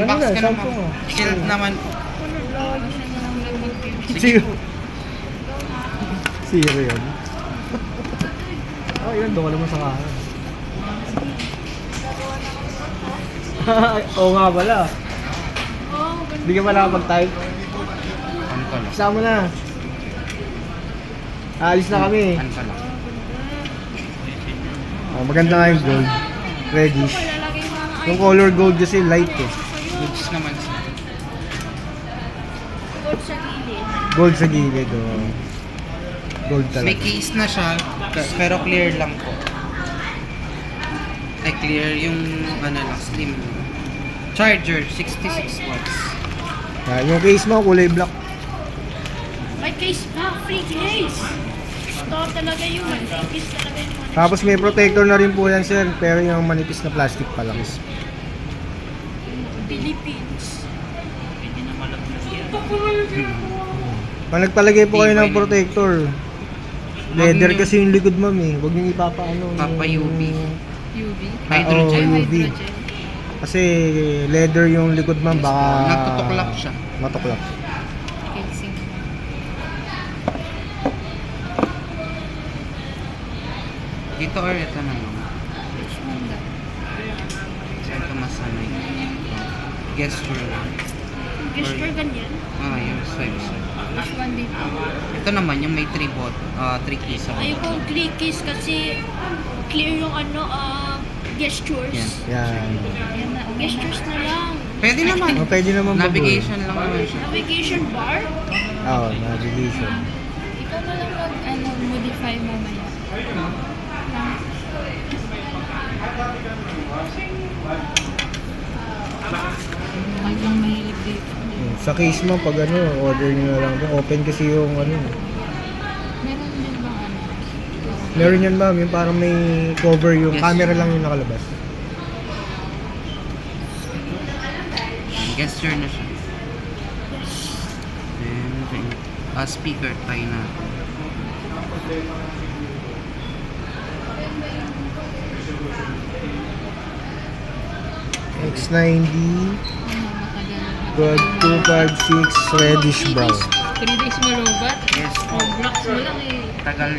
Unbox Ano na, ka naman. Samsung, ah. Shield naman po. Zero. Zero yun. Oh, yun. Doon ka naman sa kanan. Oo nga pala. Hindi ka pala mag-type. Ano ka lang? Kasama na. Aalis na kami. Ano ka lang? Oh, maganda nga yung gold. Reddish. Yung color gold kasi light eh. Goods naman siya. Gold sa gilid. Oh. Gold talaga. May case na siya, pero clear lang po. Ay, clear yung ano lang, slim. Charger, 66 watts. Yung case mo, kulay black. May case pa, free case. Ito talaga yun, may case talaga yun. Tapos may protector na rin po yan, sir. Pero yung manipis na plastic pa lang. Philippines. Pag nagpalagay po kayo ng protector, leather kasi yung likod, ma'am eh. Huwag nyo ipapaano. Papa UV. UV? Hydrogen. Oo, UV. Kasi leather yung likod, ma'am. Baka Natutuklap siya. matuklap. Casing. Dito or ito na lang. Which one that? Saan ka masanay? Gesture lang. Gesture ganyan? Ah, yung swipe. Which one dito? Ito naman yung may 3 keys ako. Ayoko yung click keys kasi clear yung ano, gestures. Yan. Yan. Yan na, gestures na lang. Pwede naman. Oh, pwede naman ba, Navigation lang naman siya. Navigation bar? Oo, navigation. Ikaw na lang modify mamaya. Ay lang mahilig dito. Sa case mo, pag ano, order nyo na lang. Open kasi yung ano. Meron din bang ano? Meron yan, ma'am. Yung parang may cover yung Yes. camera lang yung nakalabas. Gesture na siya. Then, speaker tayo na. X90 Matagal. 256 reddish brown. 3 days mo robot? Yes. Roblox mo lang eh. Tagal